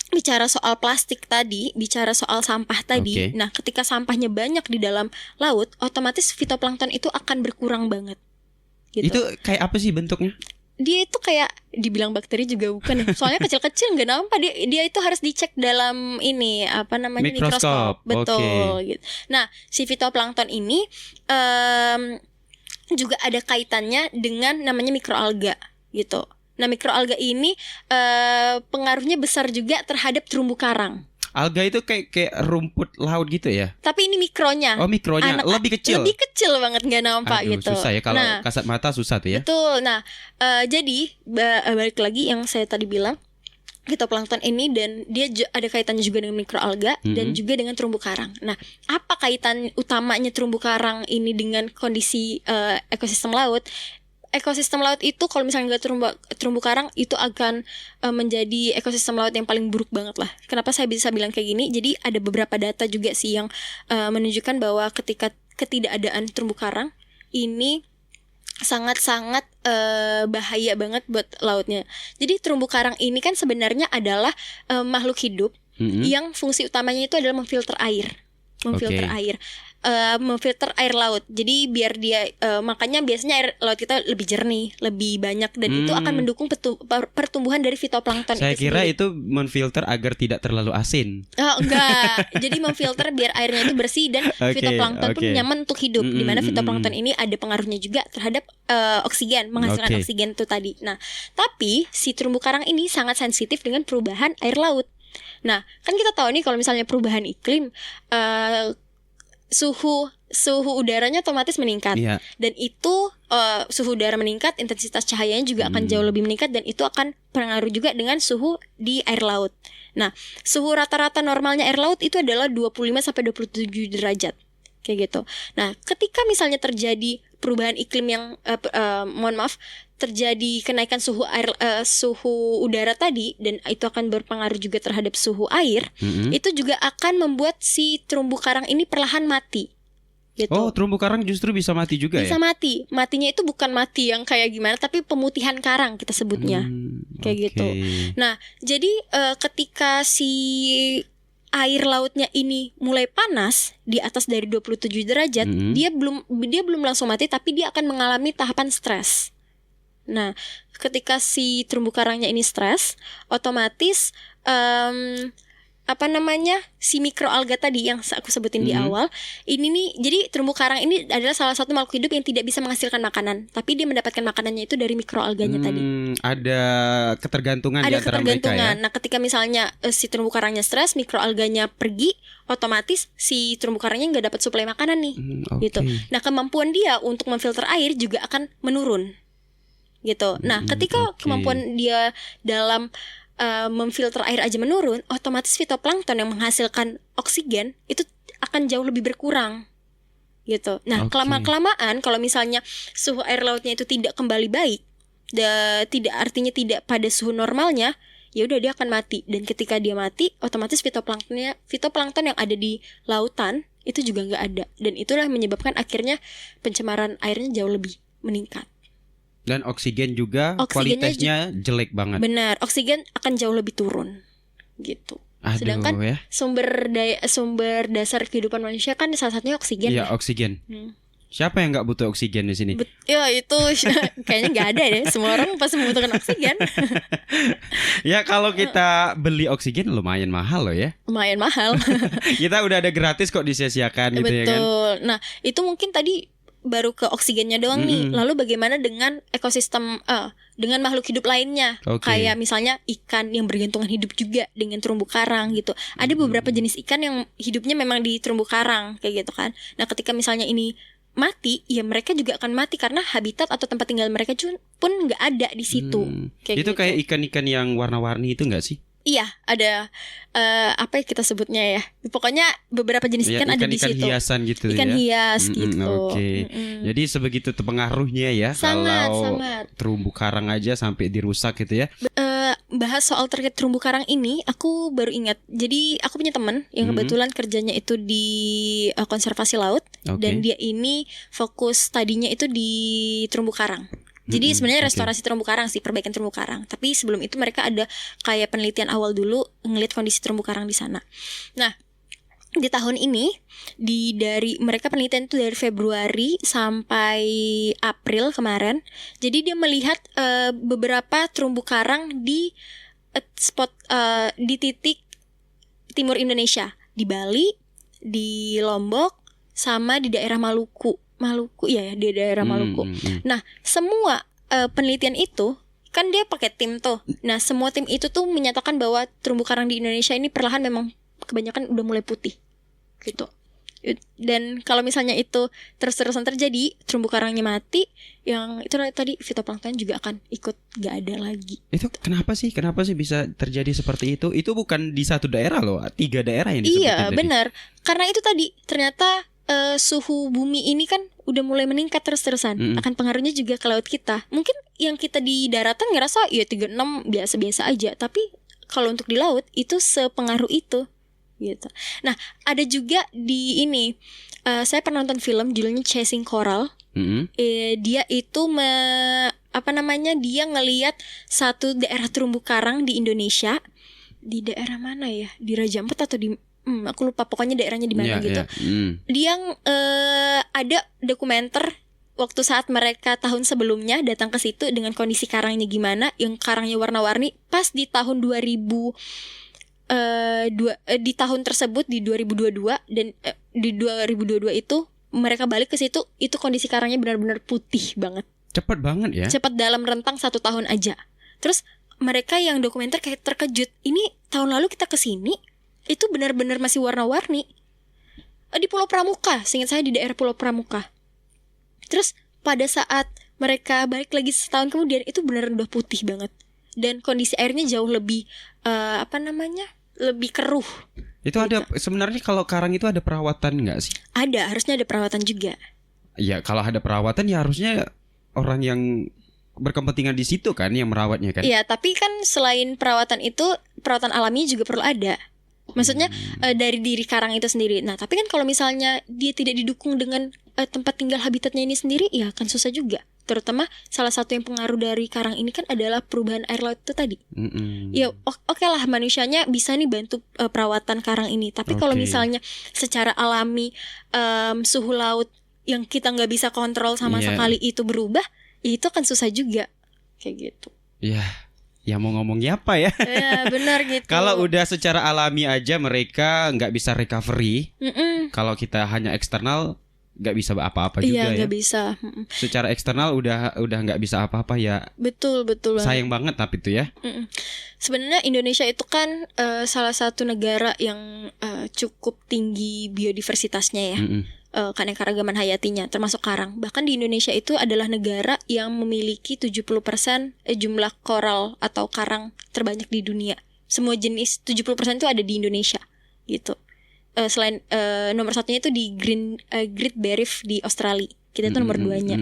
bicara soal plastik tadi, bicara soal sampah tadi. Nah, ketika sampahnya banyak di dalam laut, otomatis fitoplankton itu akan berkurang banget. Gitu. Itu kayak apa sih bentuknya? dia itu kayak dibilang bakteri juga bukan ya. Soalnya kecil-kecil nggak nampak, dia itu harus dicek dalam ini apa namanya mikroskop. Betul gitu. Nah, si fitoplankton ini juga ada kaitannya dengan namanya mikroalga gitu. Nah, mikroalga ini pengaruhnya besar juga terhadap terumbu karang. Alga itu kayak rumput laut gitu ya? Tapi ini mikronya. Oh, mikronya lebih kecil. Lebih kecil banget, nggak nampak. Aduh, gitu. Susah ya kalau kasat mata, susah tuh ya. Betul. Nah, jadi balik lagi yang saya tadi bilang, fitoplankton ini dan dia ada kaitannya juga dengan mikroalga dan juga dengan terumbu karang. Nah, apa kaitan utamanya terumbu karang ini dengan kondisi ekosistem laut? Ekosistem laut itu kalau misalnya nggak terumbu karang itu akan menjadi ekosistem laut yang paling buruk banget lah. Kenapa saya bisa bilang kayak gini? Jadi ada beberapa data juga sih yang menunjukkan bahwa ketika ketidakadaan terumbu karang ini sangat-sangat bahaya banget buat lautnya. Jadi terumbu karang ini kan sebenarnya adalah makhluk hidup yang fungsi utamanya itu adalah memfilter air. Memfilter air laut. Jadi biar dia makanya biasanya air laut kita lebih jernih, lebih banyak dan itu akan mendukung pertumbuhan dari fitoplankton. Saya kira itu memfilter agar tidak terlalu asin. Oh, enggak. Jadi memfilter biar airnya itu bersih dan fitoplankton pun nyaman untuk hidup. Di mana fitoplankton ini ada pengaruhnya juga terhadap oksigen, menghasilkan oksigen itu tadi. Nah, tapi si terumbu karang ini sangat sensitif dengan perubahan air laut. Nah, kan kita tahu nih kalau misalnya perubahan iklim suhu udaranya otomatis meningkat. Dan itu suhu udara meningkat, intensitas cahayanya juga akan jauh lebih meningkat dan itu akan pengaruh juga dengan suhu di air laut. Nah, suhu rata-rata normalnya air laut itu adalah 25 sampai 27 derajat. Kayak gitu. Nah, ketika misalnya terjadi perubahan iklim yang terjadi kenaikan suhu udara tadi dan itu akan berpengaruh juga terhadap suhu air, itu juga akan membuat si terumbu karang ini perlahan mati. Gitu. Oh, terumbu karang justru bisa mati juga bisa mati. Matinya itu bukan mati yang kayak gimana, tapi pemutihan karang kita sebutnya. Kayak gitu. Nah, jadi ketika si air lautnya ini mulai panas di atas dari 27 derajat, dia belum langsung mati tapi dia akan mengalami tahapan stres. Nah, ketika si terumbu karangnya ini stres, otomatis si mikroalga tadi yang aku sebutin di awal, ini nih, jadi terumbu karang ini adalah salah satu makhluk hidup yang tidak bisa menghasilkan makanan, tapi dia mendapatkan makanannya itu dari mikroalganya tadi. Ada ketergantungan di antara mereka ya. Nah, ketika misalnya si terumbu karangnya stres, mikroalganya pergi, otomatis si terumbu karangnya nggak dapat suplai makanan nih, gitu. Nah, kemampuan dia untuk memfilter air juga akan menurun, gitu. Nah, ketika kemampuan dia dalam memfilter air aja menurun, otomatis fitoplankton yang menghasilkan oksigen itu akan jauh lebih berkurang, gitu. Nah, kelamaan kalau misalnya suhu air lautnya itu tidak kembali baik, artinya tidak pada suhu normalnya, ya udah dia akan mati. Dan ketika dia mati, otomatis fitoplankton yang ada di lautan itu juga nggak ada. Dan itulah menyebabkan akhirnya pencemaran airnya jauh lebih meningkat. Dan oksigen juga kualitasnya jelek banget. Benar, oksigen akan jauh lebih turun, gitu. Sedangkan sumber dasar kehidupan manusia kan salah satunya oksigen. Iya, oksigen. Siapa yang nggak butuh oksigen di sini? Ya itu kayaknya nggak ada deh. Semua orang pasti membutuhkan oksigen. Ya kalau kita beli oksigen lumayan mahal loh ya. Lumayan mahal. Kita udah ada gratis kok disia-siakan gitu. Betul. Ya kan. Nah, itu mungkin tadi baru ke oksigennya doang nih. Lalu bagaimana dengan ekosistem dengan makhluk hidup lainnya? Kayak misalnya ikan yang bergantungan hidup juga dengan terumbu karang gitu. Ada beberapa jenis ikan yang hidupnya memang di terumbu karang kayak gitu kan. Nah, ketika misalnya ini mati, ya mereka juga akan mati karena habitat atau tempat tinggal mereka pun nggak ada di situ. Itu gitu. Kayak ikan-ikan yang warna-warni itu nggak sih? Iya, ada apa ya kita sebutnya ya. Pokoknya beberapa jenis ikan ada di situ. Ikan hiasan gitu ikan hias gitu. Jadi sebegitu pengaruhnya ya kalau terumbu karang aja sampai dirusak gitu ya. Bahas soal terkait terumbu karang ini, aku baru ingat. Jadi aku punya teman yang kebetulan kerjanya itu di konservasi laut dan dia ini fokus tadinya itu di terumbu karang. Jadi sebenarnya restorasi terumbu karang sih, perbaikan terumbu karang. Tapi sebelum itu mereka ada kayak penelitian awal dulu ngelihat kondisi terumbu karang di sana. Nah, di tahun ini dari mereka penelitian itu dari Februari sampai April kemarin. Jadi dia melihat beberapa terumbu karang di di titik timur Indonesia, di Bali, di Lombok, sama di daerah Maluku ya, di daerah Maluku. Nah, semua penelitian itu kan dia pakai tim tuh. Nah, semua tim itu tuh menyatakan bahwa terumbu karang di Indonesia ini perlahan memang kebanyakan udah mulai putih gitu. Dan kalau misalnya itu terus-terusan terjadi, terumbu karangnya mati, yang itu tadi fitoplankton juga akan ikut gak ada lagi. Itu kenapa sih bisa terjadi seperti itu? Itu bukan di satu daerah loh, 3 daerah yang disebutkan. Iya benar, karena itu tadi ternyata suhu bumi ini kan udah mulai meningkat terus-terusan. Akan pengaruhnya juga ke laut kita. Mungkin yang kita di daratan ngerasa ya 36 biasa-biasa aja, tapi kalau untuk di laut itu sepengaruh itu gitu. Nah, ada juga di ini saya pernah nonton film judulnya Chasing Coral. Dia itu dia ngelihat satu daerah terumbu karang di Indonesia. Di daerah mana ya? Di Raja Ampat atau di aku lupa, pokoknya daerahnya di mana gitu. Dia ada dokumenter waktu saat mereka tahun sebelumnya datang ke situ dengan kondisi karangnya gimana, yang karangnya warna-warni. Pas di tahun 2000 di tahun tersebut di 2022 dan di 2022 itu mereka balik ke situ, itu kondisi karangnya benar-benar putih banget. Cepat banget ya. Cepat dalam rentang 1 tahun aja. Terus mereka yang dokumenter kayak terkejut. Ini tahun lalu kita kesini itu benar-benar masih warna-warni. Di Pulau Pramuka, seingat saya di daerah Pulau Pramuka. Terus pada saat mereka balik lagi setahun kemudian itu benar udah putih banget. Dan kondisi airnya jauh lebih lebih keruh. Itu gitu. Ada sebenarnya kalau karang itu ada perawatan nggak sih? Ada, harusnya ada perawatan juga. Ya kalau ada perawatan ya harusnya orang yang berkepentingan di situ kan yang merawatnya kan. Iya, tapi kan selain perawatan itu, perawatan alami juga perlu ada. Maksudnya dari diri karang itu sendiri. Nah, tapi kan kalau misalnya dia tidak didukung dengan tempat tinggal habitatnya ini sendiri, ya akan susah juga. Terutama salah satu yang pengaruh dari karang ini kan adalah perubahan air laut itu tadi. Ya oke lah, manusianya bisa nih bantu perawatan karang ini. Tapi kalau misalnya secara alami suhu laut yang kita nggak bisa kontrol sama sekali itu berubah, ya itu akan susah juga kayak gitu. Ya mau ngomongnya apa ya? Ya benar gitu. Kalau udah secara alami aja mereka nggak bisa recovery. Kalau kita hanya eksternal nggak bisa apa-apa juga ya. Iya nggak bisa. Secara eksternal udah nggak bisa apa-apa ya. Betul sayang banget tapi itu ya. Sebenarnya Indonesia itu kan salah satu negara yang cukup tinggi biodiversitasnya ya. Keanekaragaman hayatinya termasuk karang. Bahkan di Indonesia itu adalah negara yang memiliki 70% jumlah koral atau karang terbanyak di dunia. Semua jenis 70% itu ada di Indonesia gitu. Selain nomor satunya itu di Great Barrier Reef di Australia. Kita itu nomor 2-nya.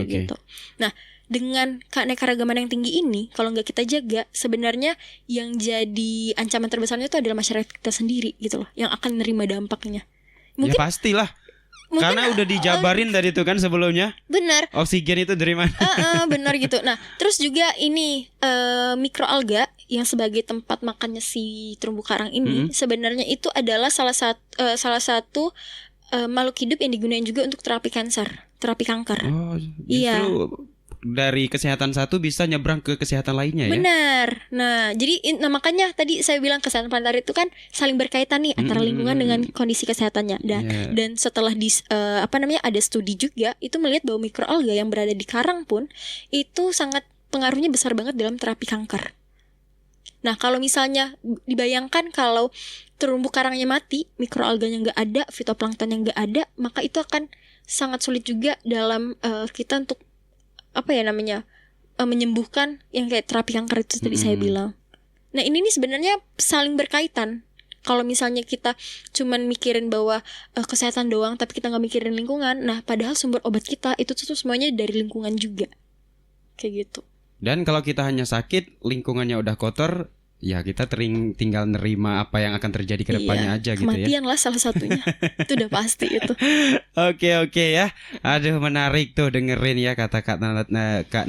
Gitu. Nah, dengan keanekaragaman yang tinggi ini, kalau nggak kita jaga, sebenarnya yang jadi ancaman terbesarnya itu adalah masyarakat kita sendiri gitu loh, yang akan menerima dampaknya. Mungkin, ya pastilah. Karena udah dijabarin tadi itu kan sebelumnya. Benar. Oksigen itu dari mana? Benar gitu. Nah, terus juga ini mikroalga yang sebagai tempat makannya si terumbu karang ini sebenarnya itu adalah salah satu makhluk hidup yang digunakan juga untuk terapi kanker. Oh, justru dari kesehatan satu bisa nyebrang ke kesehatan lainnya ya. Benar. Nah, jadi makanya tadi saya bilang kesehatan planetari itu kan saling berkaitan nih antara lingkungan dengan kondisi kesehatannya. Dan setelah ada studi juga itu melihat bahwa mikroalga yang berada di karang pun itu sangat pengaruhnya besar banget dalam terapi kanker. Nah, kalau misalnya dibayangkan kalau terumbu karangnya mati, mikroalganya nggak ada, fitoplankton yang nggak ada, maka itu akan sangat sulit juga dalam kita untuk menyembuhkan yang kayak terapi kanker itu tadi saya bilang. Nah, ini nih sebenarnya saling berkaitan. Kalau misalnya kita cuman mikirin bahwa kesehatan doang tapi kita nggak mikirin lingkungan, nah padahal sumber obat kita itu tuh semuanya dari lingkungan juga. Kayak gitu. Dan kalau kita hanya sakit, lingkungannya udah kotor, ya kita tinggal nerima apa yang akan terjadi ke depannya aja gitu ya. Kematian lah salah satunya. Itu udah pasti itu. Oke ya. Aduh, menarik tuh dengerin ya kata Kak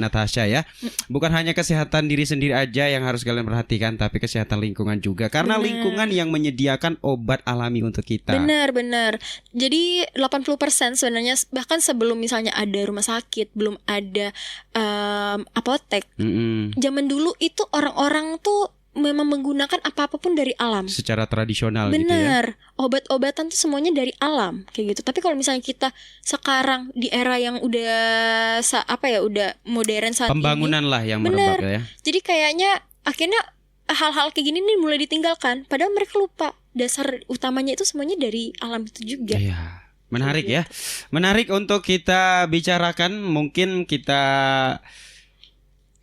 Natasha ya. Bukan hanya kesehatan diri sendiri aja yang harus kalian perhatikan, tapi kesehatan lingkungan juga. Karena lingkungan yang menyediakan obat alami untuk kita. Benar. Jadi 80% sebenarnya, bahkan sebelum misalnya ada rumah sakit, belum ada apotek. Zaman dulu itu orang-orang tuh memang menggunakan apa-apapun dari alam secara tradisional. Bener. Gitu ya. Obat-obatan tuh semuanya dari alam kayak gitu. Tapi kalau misalnya kita sekarang di era yang udah udah modern saat pembangunan ini, lah yang merebak ya. Jadi kayaknya akhirnya hal-hal kayak gini nih mulai ditinggalkan. Padahal mereka lupa dasar utamanya itu semuanya dari alam itu juga. Iya. Menarik ya. Menarik untuk kita bicarakan. Mungkin kita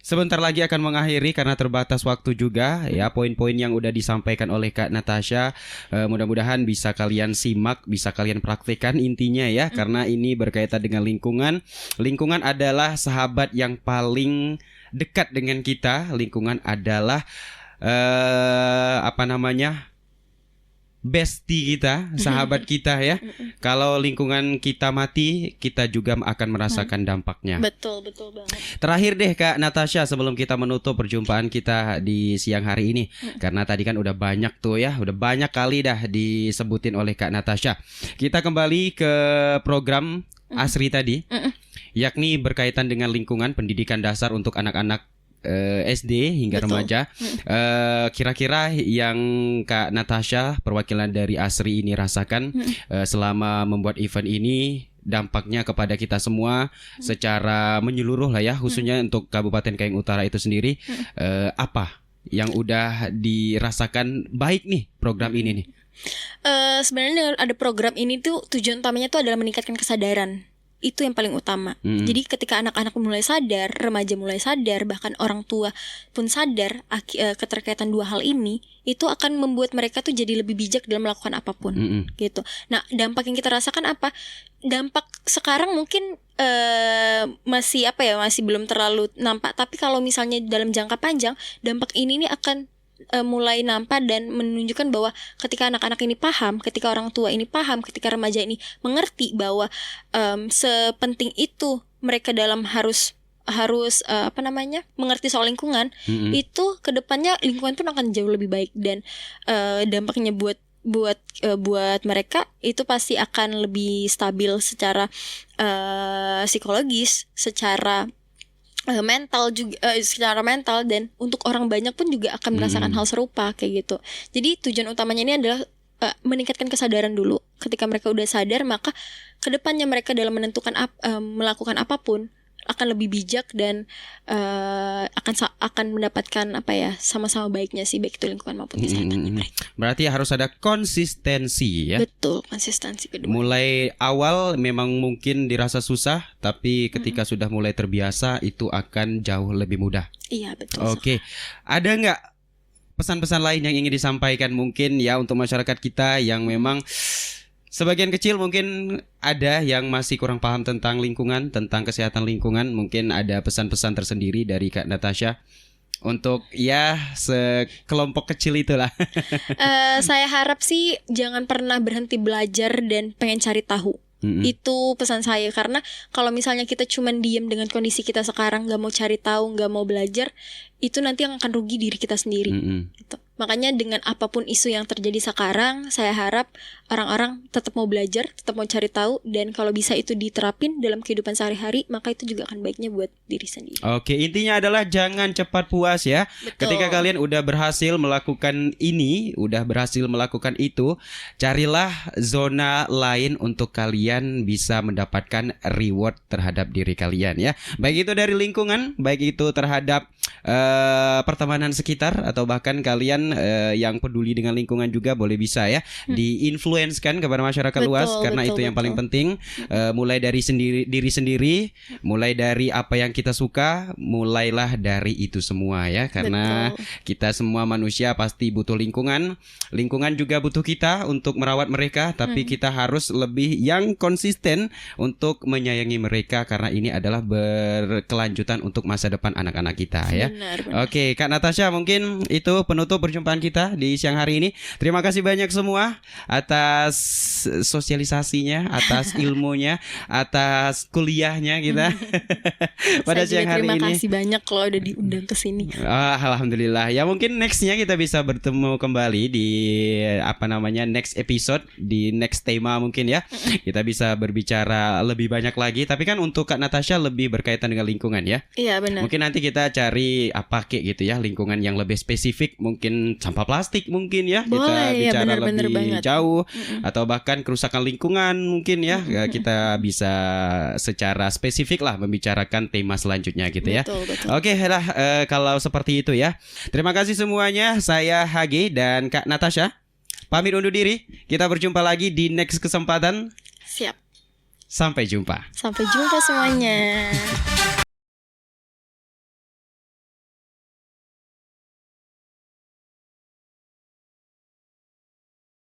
sebentar lagi akan mengakhiri karena terbatas waktu juga ya. Poin-poin yang udah disampaikan oleh Kak Natasha mudah-mudahan bisa kalian simak, bisa kalian praktekkan intinya ya. Karena ini berkaitan dengan lingkungan. Lingkungan adalah sahabat yang paling dekat dengan kita. Lingkungan adalah bestie kita, sahabat kita ya. Kalau lingkungan kita mati, kita juga akan merasakan dampaknya. Betul banget. Terakhir deh Kak Natasha, sebelum kita menutup perjumpaan kita di siang hari ini, karena tadi kan udah banyak tuh ya, udah banyak kali dah disebutin oleh Kak Natasha. Kita kembali ke program Asri tadi, yakni berkaitan dengan lingkungan pendidikan dasar untuk anak-anak SD hingga remaja. Kira-kira yang Kak Natasha, perwakilan dari Asri ini rasakan selama membuat event ini, dampaknya kepada kita semua secara menyeluruh lah ya, khususnya untuk Kabupaten Kayong Utara itu sendiri, apa yang udah dirasakan baik nih program ini nih? Sebenarnya dengan ada program ini tuh tujuan utamanya tuh adalah meningkatkan kesadaran. Itu yang paling utama. Jadi ketika anak-anak mulai sadar, remaja mulai sadar, bahkan orang tua pun sadar keterkaitan dua hal ini, itu akan membuat mereka tuh jadi lebih bijak dalam melakukan apapun. Gitu. Nah, dampak yang kita rasakan apa? Dampak sekarang mungkin masih belum terlalu nampak. Tapi kalau misalnya dalam jangka panjang, dampak ini nih akan mulai nampak dan menunjukkan bahwa ketika anak-anak ini paham, ketika orang tua ini paham, ketika remaja ini mengerti bahwa sepenting itu mereka dalam harus mengerti soal lingkungan, itu kedepannya lingkungan pun akan jauh lebih baik dan dampaknya buat mereka itu pasti akan lebih stabil secara psikologis, secara mental juga, secara mental, dan untuk orang banyak pun juga akan merasakan hal serupa kayak gitu. Jadi tujuan utamanya ini adalah meningkatkan kesadaran dulu. Ketika mereka udah sadar, maka kedepannya mereka dalam menentukan melakukan apapun akan lebih bijak dan akan mendapatkan sama-sama baiknya sih, baik itu lingkungan maupun kesehatan mereka. Berarti harus ada konsistensi ya. Betul, konsistensi kedua. Mulai awal memang mungkin dirasa susah, tapi ketika sudah mulai terbiasa itu akan jauh lebih mudah. Iya, betul. Oke. Ada nggak pesan-pesan lain yang ingin disampaikan mungkin ya untuk masyarakat kita yang memang sebagian kecil mungkin ada yang masih kurang paham tentang lingkungan, tentang kesehatan lingkungan? Mungkin ada pesan-pesan tersendiri dari Kak Natasha untuk ya sekelompok kecil itulah. Saya harap sih jangan pernah berhenti belajar dan pengen cari tahu. Itu pesan saya, karena kalau misalnya kita cuman diem dengan kondisi kita sekarang, gak mau cari tahu, gak mau belajar, itu nanti yang akan rugi diri kita sendiri. Gitu. Makanya dengan apapun isu yang terjadi sekarang, saya harap orang-orang tetap mau belajar, tetap mau cari tahu, dan kalau bisa itu diterapin dalam kehidupan sehari-hari, maka itu juga akan baiknya buat diri sendiri. Oke, intinya adalah jangan cepat puas ya. Betul. Ketika kalian udah berhasil melakukan ini, udah berhasil melakukan itu, carilah zona lain untuk kalian bisa mendapatkan reward terhadap diri kalian ya. Baik itu dari lingkungan, baik itu terhadap pertemanan sekitar, atau bahkan kalian mungkin yang peduli dengan lingkungan juga boleh bisa ya di-influence-kan kepada masyarakat luas, karena itu yang paling penting. Mulai dari diri sendiri, mulai dari apa yang kita suka, mulailah dari itu semua ya, karena kita semua manusia pasti butuh lingkungan. Lingkungan juga butuh kita untuk merawat mereka, tapi kita harus lebih yang konsisten untuk menyayangi mereka, karena ini adalah berkelanjutan untuk masa depan anak-anak kita ya. Benar. Oke, Kak Natasha, mungkin itu penutup perjumpaan kita di siang hari ini. Terima kasih banyak semua atas sosialisasinya, atas ilmunya, atas kuliahnya kita pada siang hari ini. Terima kasih banyak loh udah diundang ke sini. Alhamdulillah. Ya mungkin nextnya kita bisa bertemu kembali di next episode, di next tema mungkin ya. Kita bisa berbicara lebih banyak lagi. Tapi kan untuk Kak Natasha lebih berkaitan dengan lingkungan ya. Iya benar. Mungkin nanti kita cari apa kayak gitu ya, lingkungan yang lebih spesifik, mungkin sampah plastik mungkin ya. Boleh, kita bicara ya, bener lebih jauh atau bahkan kerusakan lingkungan mungkin ya. Kita bisa secara spesifik lah membicarakan tema selanjutnya gitu ya. Betul. Oke lah, kalau seperti itu ya. Terima kasih semuanya. Saya HG dan Kak Natasha pamit undur diri. Kita berjumpa lagi di next kesempatan. Siap. Sampai jumpa. Sampai jumpa semuanya.